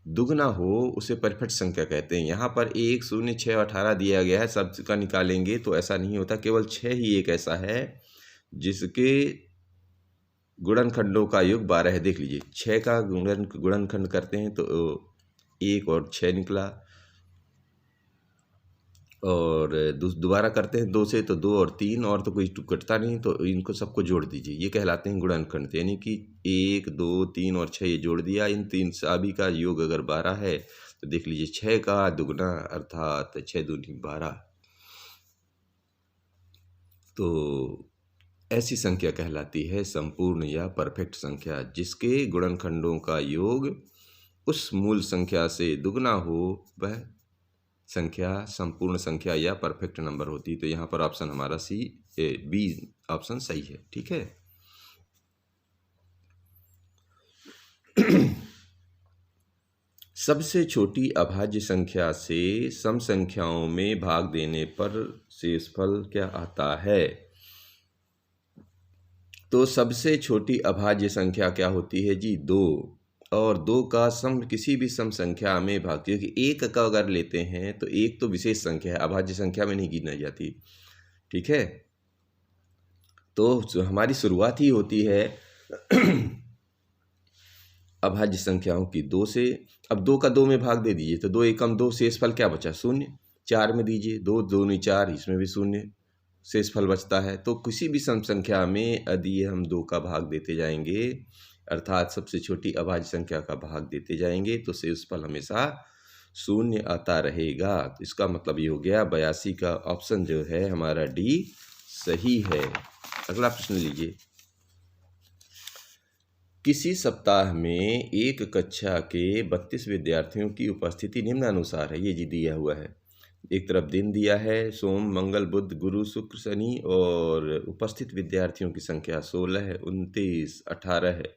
दुगना हो उसे परफेक्ट संख्या कहते हैं। यहाँ पर 1, 0, 6, 18 दिया गया है, सब का निकालेंगे तो ऐसा नहीं होता, केवल 6 ही एक ऐसा है जिसके गुणनखंडों का योग 12 है। देख लीजिए 6 का गुणनखंड करते हैं तो 1 और 6 निकला, और दोबारा करते हैं 2 से तो 2 और 3, और तो कोई कटता नहीं, तो इनको सबको जोड़ दीजिए, ये कहलाते हैं गुणनखंड। यानी कि 1, 2, 3 और 6 ये जोड़ दिया, इन तीन सभी का योग अगर 12 है तो देख लीजिए 6 का दुगना अर्थात 6 दूनी 12। तो ऐसी संख्या कहलाती है संपूर्ण या परफेक्ट संख्या जिसके गुणनखंडों का योग उस मूल संख्या से दुगना हो, वह संख्या संपूर्ण संख्या या परफेक्ट नंबर होती। तो यहाँ पर ऑप्शन हमारा बी ऑप्शन सही है। ठीक है। सबसे छोटी अभाज्य संख्या से सम संख्याओं में भाग देने पर शेषफल क्या आता है। तो सबसे छोटी अभाज्य संख्या क्या होती है जी, 2। और 2 का सम किसी भी सम संख्या में भाग, क्योंकि 1 का अगर लेते हैं तो 1 तो विशेष संख्या है, अभाज्य संख्या में नहीं गिनी जाती। ठीक है। तो हमारी शुरुआत ही होती है अभाज्य संख्याओं की 2 से। अब 2 का 2 में भाग दे दीजिए तो 2 एकम 2, शेषफल क्या बचा, 0। 4 में दीजिए 2 दूनी 4, इसमें भी 0 शेषफल बचता है। तो किसी भी सम संख्या में यदि हम 2 का भाग देते जाएंगे, अर्थात सबसे छोटी अभाज्य संख्या का भाग देते जाएंगे, तो शेषफल हमेशा 0 आता रहेगा। तो इसका मतलब ये हो गया 82 का ऑप्शन जो है हमारा डी सही है। अगला प्रश्न लीजिए। किसी सप्ताह में एक कक्षा के 32 विद्यार्थियों की उपस्थिति निम्नानुसार है, ये जी दिया हुआ है। एक तरफ दिन दिया है, सोम मंगल बुध गुरु शुक्र शनि, और उपस्थित विद्यार्थियों की संख्या 16 है, 29, 18 है,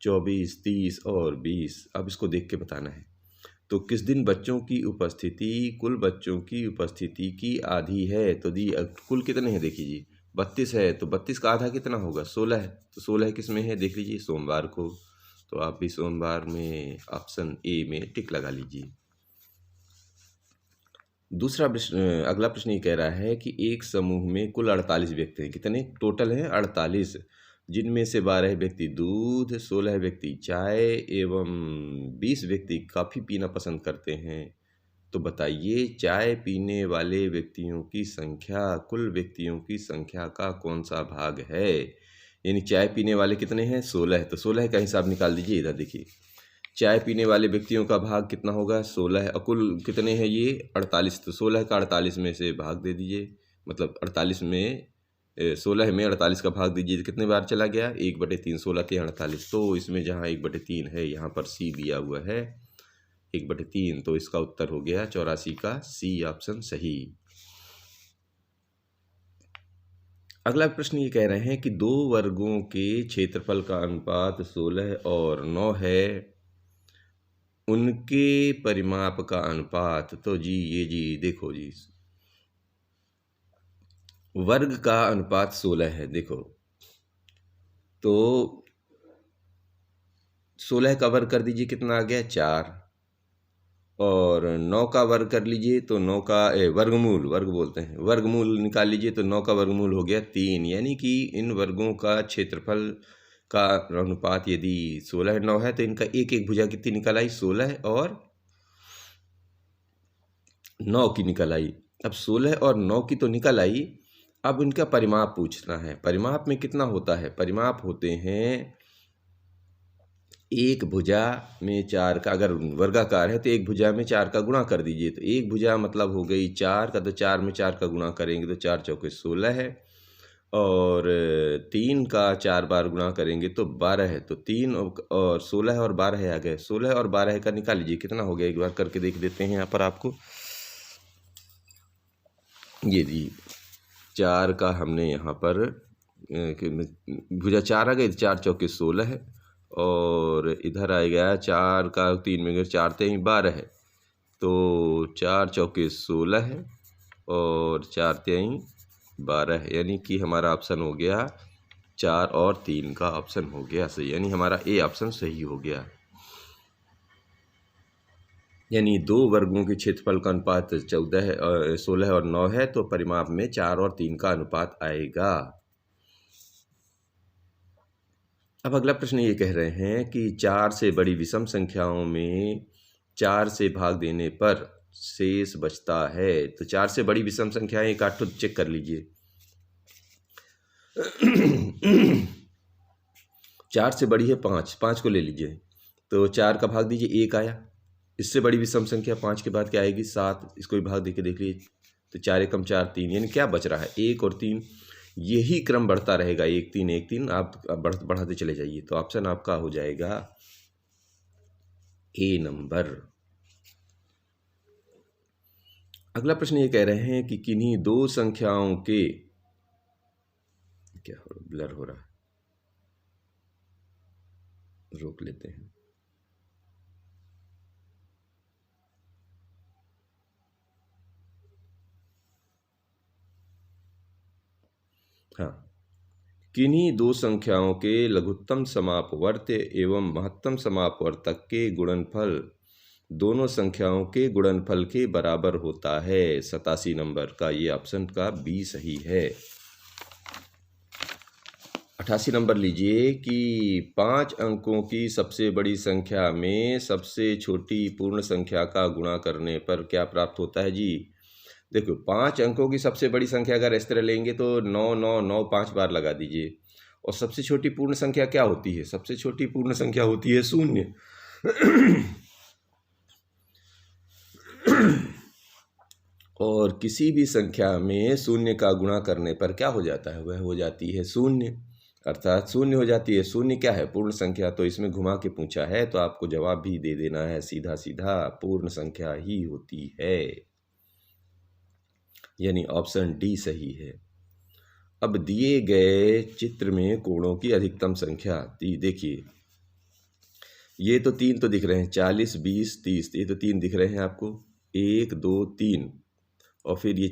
24, 30 और 20। अब इसको देख के बताना है। तो किस दिन बच्चों की उपस्थिति कुल बच्चों की उपस्थिति की आधी है। तो दी कुल कितने हैं, देखिए जी 32 है, तो 32 का आधा कितना होगा, 16 है। तो 16 किस में है, देख लीजिए सोमवार को। तो आप भी सोमवार में ऑप्शन ए में टिक लगा लीजिए। दूसरा प्रश्न, अगला प्रश्न ये कह रहा है कि एक समूह में कुल 48 व्यक्ति हैं। कितने टोटल हैं, 48, जिनमें से 12 व्यक्ति दूध, 16 व्यक्ति चाय एवं 20 व्यक्ति कॉफ़ी पीना पसंद करते हैं। तो बताइए चाय पीने वाले व्यक्तियों की संख्या कुल व्यक्तियों की संख्या का कौन सा भाग है। यानी चाय पीने वाले कितने हैं, 16 है, तो 16 का हिसाब निकाल दीजिए। इधर देखिए चाय पीने वाले व्यक्तियों का भाग कितना होगा, 16 है, और कुल कितने हैं ये 48। तो 16 का 48 में से भाग दे दीजिए, मतलब 48 में 16 में 48 का भाग दीजिए, कितने बार चला गया, 1/3, 16 के 48। तो इसमें जहाँ 1/3 है, यहाँ पर सी दिया हुआ है 1/3, तो इसका उत्तर हो गया 84 का सी ऑप्शन सही। अगला प्रश्न ये कह रहे हैं कि 2 वर्गों के क्षेत्रफल का अनुपात 16 और 9 है, उनके परिमाप का अनुपात, तो जी ये जी देखो जी, वर्ग का अनुपात 16 है। देखो तो 16 का वर्ग कर दीजिए, कितना आ गया 4, और 9 का वर्ग कर लीजिए तो 9 का वर्गमूल, वर्ग बोलते हैं, वर्गमूल निकाल लीजिए तो 9 का वर्गमूल हो गया 3। यानी कि इन वर्गों का क्षेत्रफल का अनुपात यदि 16 9 है तो इनका एक एक भुजा कितनी निकल आई, 16 और 9 की निकल आई। अब 16 और 9 की तो निकल आई, अब इनका परिमाप पूछना है। परिमाप में कितना होता है, परिमाप होते हैं एक भुजा में 4 का, अगर वर्गाकार है तो एक भुजा में 4 का गुणा कर दीजिए, तो एक भुजा मतलब हो गई 4 का, तो 4 में 4 का गुणा करेंगे तो 4 चौके 16 है, और 3 का 4 बार गुणा करेंगे तो 12 है। तो 3 और 16 और 12 आ गए, 16 और 12 का निकाल लीजिए कितना हो गया, एक बार करके देख देते हैं यहाँ पर आपको। ये जी 4 का हमने यहाँ पर भुजा 4 आ गई, 4 चौके 16 है, और इधर आ गया 4 का 3 में 4 3 12 है, तो 4 चौके 16 है और 4 3 12 है। यानी कि हमारा ऑप्शन हो गया 4 और 3 का ऑप्शन हो गया सही, यानी हमारा ए ऑप्शन सही हो गया। यानी दो वर्गों के क्षेत्रफल का अनुपात 16 और 9 है, तो परिमाप में 4 और 3 का अनुपात आएगा। अब अगला प्रश्न ये कह रहे हैं कि 4 से बड़ी विषम संख्याओं में 4 से भाग देने पर शेष बचता है। तो 4 से बड़ी विषम संख्याएं एक आठ चेक कर लीजिए। 4 से बड़ी है 5, 5 को ले लीजिए, तो 4 का भाग दीजिए 1 आया। इससे बड़ी विषम संख्या 5 के बाद क्या आएगी 7, इसको भी भाग देके देख लीजिए, तो 4 एकम 4 3, यानी क्या बच रहा है 1 और 3। यही क्रम बढ़ता रहेगा, 1 3 1 3, आप बढ़ाते चले जाइए। तो ऑप्शन आपका हो जाएगा ए नंबर। अगला प्रश्न ये कह रहे हैं कि किन्हीं दो संख्याओं के, क्या ब्लर हो रहा है, रोक लेते हैं। हाँ, किन्हीं दो संख्याओं के लघुत्तम समापवर्त एवं महत्तम समापवर्तक के गुणनफल दोनों संख्याओं के गुणनफल के बराबर होता है। 87 नंबर का ये ऑप्शन का बी सही है। 88 नंबर लीजिए कि 5 अंकों की सबसे बड़ी संख्या में सबसे छोटी पूर्ण संख्या का गुणा करने पर क्या प्राप्त होता है जी। देखो 5 अंकों की सबसे बड़ी संख्या अगर इस तरह लेंगे तो 9 9 9 5 बार लगा दीजिए, और सबसे छोटी पूर्ण संख्या क्या होती है, सबसे छोटी पूर्ण संख्या होती है 0। और किसी भी संख्या में 0 का गुणा करने पर क्या हो जाता है, वह हो जाती है 0, अर्थात 0 हो जाती है। 0 क्या है, पूर्ण संख्या। तो इसमें घुमा के पूछा है तो आपको जवाब भी दे देना है सीधा सीधा, पूर्ण संख्या ही होती है, यानी ऑप्शन डी सही है। अब दिए गए चित्र में कोणों की अधिकतम संख्या देखिए, ये तो 3 तो दिख रहे हैं, 40 20 30, ये तो 3 दिख रहे हैं आपको, 1 2 3, और फिर ये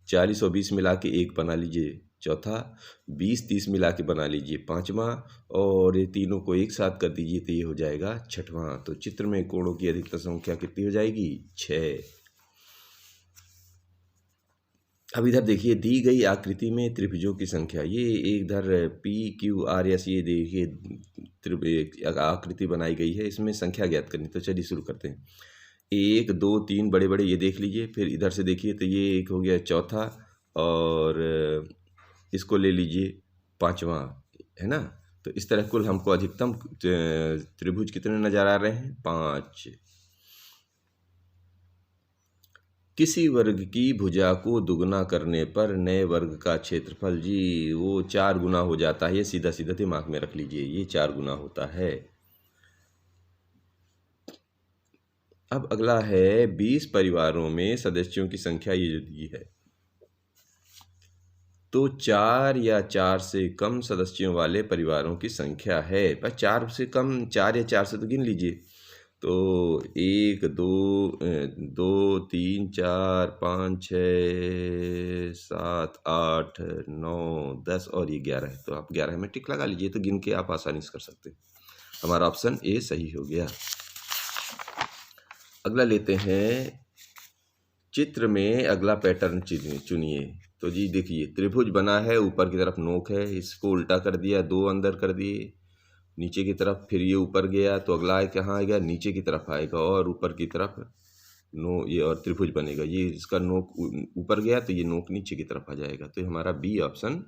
40 और 20 मिला के 1 बना लीजिए चौथा, 20 30 मिला के बना लीजिए पांचवा, और ये तीनों को एक साथ कर दीजिए तो ये हो जाएगा छठवां। तो चित्र में कोणों की अधिकतम संख्या कितनी हो जाएगी, 6। अब इधर देखिए दी गई आकृति में त्रिभुजों की संख्या, ये इधर पी क्यू आर एस, ये देखिए आकृति बनाई गई है, इसमें संख्या ज्ञात करनी। तो चलिए शुरू करते हैं। 1 2 3 बड़े बड़े ये देख लीजिए, फिर इधर से देखिए तो ये एक हो गया चौथा, और इसको ले लीजिए पांचवा, है ना। तो इस तरह कुल हमको अधिकतम त्रिभुज कितने नजर आ रहे हैं, 5। किसी वर्ग की भुजा को दुगना करने पर नए वर्ग का क्षेत्रफल जी वो 4 गुना हो जाता है। ये सीधा सीधा दिमाग में रख लीजिए, ये 4 गुना होता है। अब अगला है 20 परिवारों में सदस्यों की संख्या ये जो दी है, तो 4 या 4 से कम सदस्यों वाले परिवारों की संख्या है। पर 4 से कम, 4 या 4 से तो गिन लीजिए, तो 1 2 2 3 4 5 6 7 8 9 10 और ये 11 है, तो आप 11 में टिक लगा लीजिए, तो गिन के आप आसानी से कर सकते हैं। हमारा ऑप्शन ए सही हो गया। अगला लेते हैं, चित्र में अगला पैटर्न चुनिए। तो जी देखिए, त्रिभुज बना है, ऊपर की तरफ नोक है, इसको उल्टा कर दिया, 2 अंदर कर दिए नीचे की तरफ, फिर ये ऊपर गया तो अगला कहाँ आएगा, नीचे की तरफ आएगा और ऊपर की तरफ ये और त्रिभुज बनेगा। ये इसका नोक ऊपर गया तो ये नोक नीचे की तरफ आ जाएगा, तो हमारा बी ऑप्शन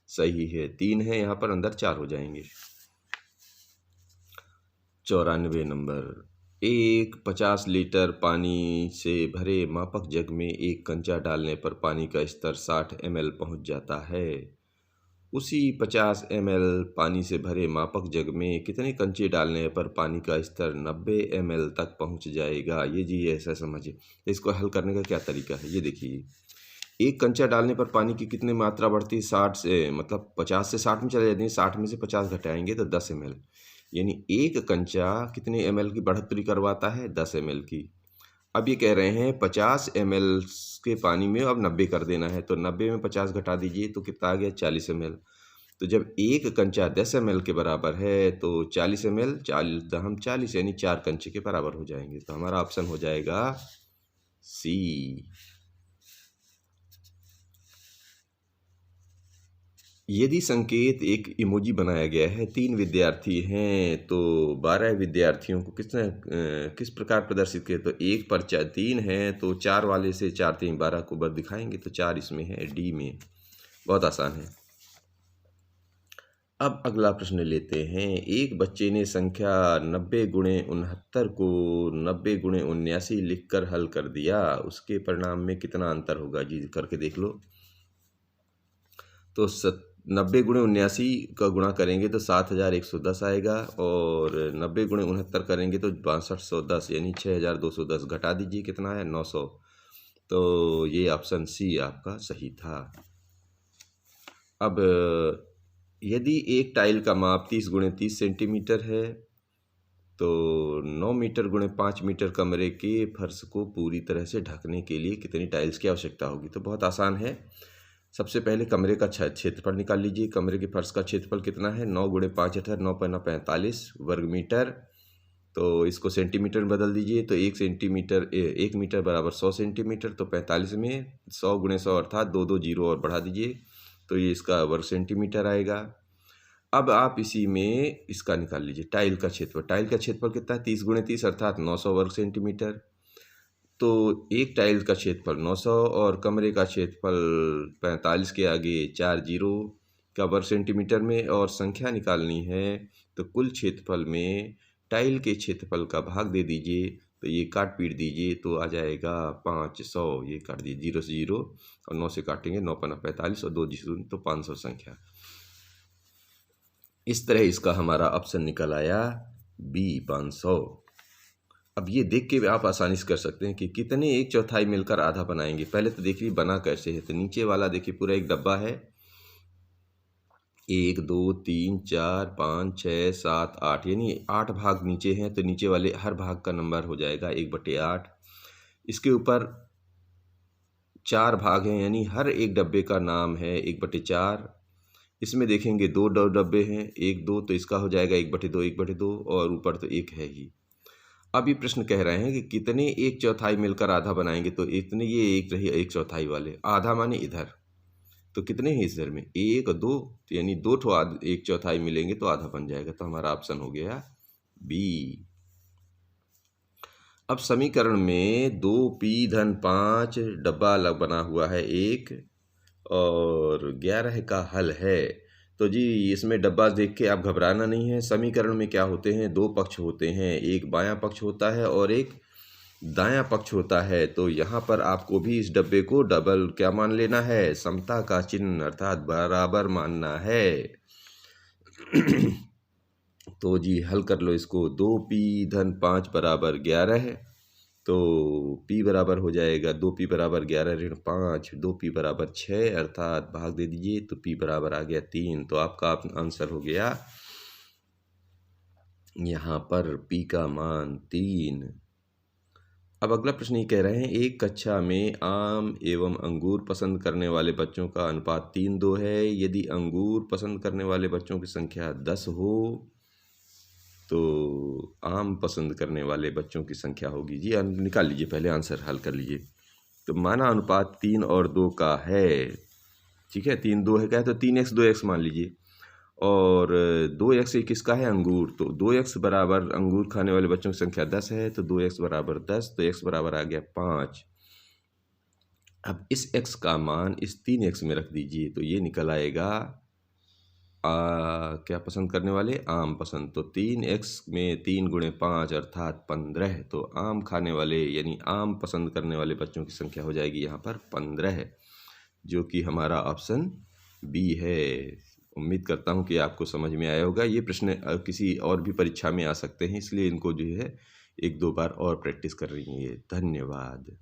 सही है। 3 है यहाँ पर, अंदर 4 हो जाएंगे। 94 नंबर, एक 50 लीटर पानी से भरे मापक जग में एक कंचा डालने पर पानी का स्तर 60 ml पहुंच जाता है। उसी 50 ml पानी से भरे मापक जग में कितने कंचे डालने पर पानी का स्तर 90 ml तक पहुंच जाएगा। ये जी ऐसा समझिए। इसको हल करने का क्या तरीका है, ये देखिए। एक कंचा डालने पर पानी की कितनी मात्रा बढ़ती है, 60 से, मतलब 50 से 60 में चले जाते हैं, 60 में से 50 घटाएंगे तो 10 ml, यानी एक कंचा कितने ml की बढ़ोतरी करवाता है, 10 ml की। अब ये कह रहे हैं 50 ml के पानी में अब 90 कर देना है, तो 90 में 50 घटा दीजिए तो कितना आ गया, 40 ml। तो जब एक कंचा 10 ml के बराबर है तो 40 ml 40 यानी 4 कंचे के बराबर हो जाएंगे, तो हमारा ऑप्शन हो जाएगा सी। यदि संकेत एक इमोजी बनाया गया है, 3 विद्यार्थी हैं, तो 12 विद्यार्थियों को किस प्रकार प्रदर्शित किया, तो 1 पर 3 है तो 4 वाले से 4 3 12 को बस दिखाएंगे, तो 4 इसमें है, डी में। बहुत आसान है। अब अगला प्रश्न लेते हैं, एक बच्चे ने संख्या 90 गुणे 69 को 90 गुणे 79 लिखकर हल कर दिया, उसके परिणाम में कितना अंतर होगा, जी करके देख लो। तो 90 गुणे 79 का गुणा करेंगे तो 7110 आएगा, और 90 गुणे 69 करेंगे तो 6210, यानी 6210 घटा दीजिए, कितना है, 900। तो ये ऑप्शन सी आपका सही था। अब यदि एक टाइल का माप 30 गुणे 30 सेंटीमीटर है, तो 9 मीटर गुणे 5 मीटर कमरे के फर्श को पूरी तरह से ढकने के लिए कितनी टाइल्स की आवश्यकता होगी। तो बहुत आसान है। सबसे पहले कमरे का क्षेत्रफल निकाल लीजिए। कमरे के फर्श का क्षेत्रफल कितना है, 9 गुणे 5 18, 9 × 9 45 वर्ग मीटर। तो इसको सेंटीमीटर में बदल दीजिए, तो 1 मीटर बराबर 100 सेंटीमीटर, तो 45 में 100 गुणे 100 अर्थात 2 2 जीरो और बढ़ा दीजिए, तो ये इसका वर्ग सेंटीमीटर आएगा। अब आप इसी में इसका निकाल लीजिए, टाइल का क्षेत्रफल। टाइल का क्षेत्रफल कितना है, 30 गुणे 30 अर्थात 900 वर्ग सेंटीमीटर। तो एक टाइल का क्षेत्रफल 900 और कमरे का क्षेत्रफल 45 के आगे 4 जीरो का वर्ग सेंटीमीटर में, और संख्या निकालनी है तो कुल क्षेत्रफल में टाइल के क्षेत्रफल का भाग दे दीजिए, तो ये काट पीट दीजिए तो आ जाएगा 500। ये काट दीजिए, 0 से 0 और 9 से काटेंगे, 9 × 9 45 और 2 जीरो तो 500 संख्या। इस तरह इसका हमारा ऑप्शन निकल आया बी 500। अब ये देख के आप आसानी से कर सकते हैं कि कितने 1/4 मिलकर आधा बनाएंगे। पहले तो देखिए बना कैसे है, तो नीचे वाला देखिए पूरा एक डब्बा है, 1 2 3 4 5 6 7 8, यानी 8 भाग नीचे हैं, तो नीचे वाले हर भाग का नंबर हो जाएगा 1/8। इसके ऊपर 4 भाग हैं, यानी हर एक डब्बे का नाम है 1/4। इसमें देखेंगे 2 डब्बे हैं, 1 2, तो इसका हो जाएगा 1/2 1/2, और ऊपर तो 1 है ही। अब ये प्रश्न कह रहे हैं कि कितने 1/4 मिलकर आधा बनाएंगे, तो इतने ये एक रही 1/4 वाले, आधा माने इधर, तो कितने हैं इधर में, 1 2, तो यानी 2 ठो 1/4 मिलेंगे तो आधा बन जाएगा, तो हमारा ऑप्शन हो गया बी। अब समीकरण में 2p-5 डब्बा अलग बना हुआ है 1 और 11 का हल है। तो जी इसमें डब्बा देख के आप घबराना नहीं है। समीकरण में क्या होते हैं, 2 पक्ष होते हैं, एक बायां पक्ष होता है और एक दायां पक्ष होता है। तो यहाँ पर आपको भी इस डब्बे को डबल क्या मान लेना है, समता का चिन्ह अर्थात बराबर मानना है। तो जी हल कर लो इसको, 2p-5 बराबर 11 है, तो p बराबर हो जाएगा 2p बराबर 11 ऋण 5, 2p बराबर 6 अर्थात भाग दे दीजिए, तो p बराबर आ गया 3। तो आपका आंसर हो गया यहाँ पर पी का मान 3। अब अगला प्रश्न ये कह रहे हैं, एक कक्षा में आम एवं अंगूर पसंद करने वाले बच्चों का अनुपात 3:2 है। यदि अंगूर पसंद करने वाले बच्चों की संख्या 10 हो तो आम पसंद करने वाले बच्चों की संख्या होगी। जी निकाल लीजिए, पहले आंसर हल कर लीजिए। तो माना अनुपात 3 और 2 का है, ठीक है, 3:2 है क्या है, तो 3x 2x मान लीजिए। और 2x ये किसका है, अंगूर, तो 2x बराबर अंगूर खाने वाले बच्चों की संख्या 10 है, तो 2x बराबर 10, तो x बराबर आ गया 5। अब इस x का मान इस 3x में रख दीजिए, तो ये निकल आएगा क्या पसंद करने वाले, आम पसंद। तो 3x में 3 गुणे 5 अर्थात 15, तो आम खाने वाले यानी आम पसंद करने वाले बच्चों की संख्या हो जाएगी यहाँ पर 15, जो कि हमारा ऑप्शन बी है। उम्मीद करता हूँ कि आपको समझ में आया होगा। ये प्रश्न किसी और भी परीक्षा में आ सकते हैं, इसलिए इनको जो है 1-2 बार और प्रैक्टिस कर रही है। धन्यवाद।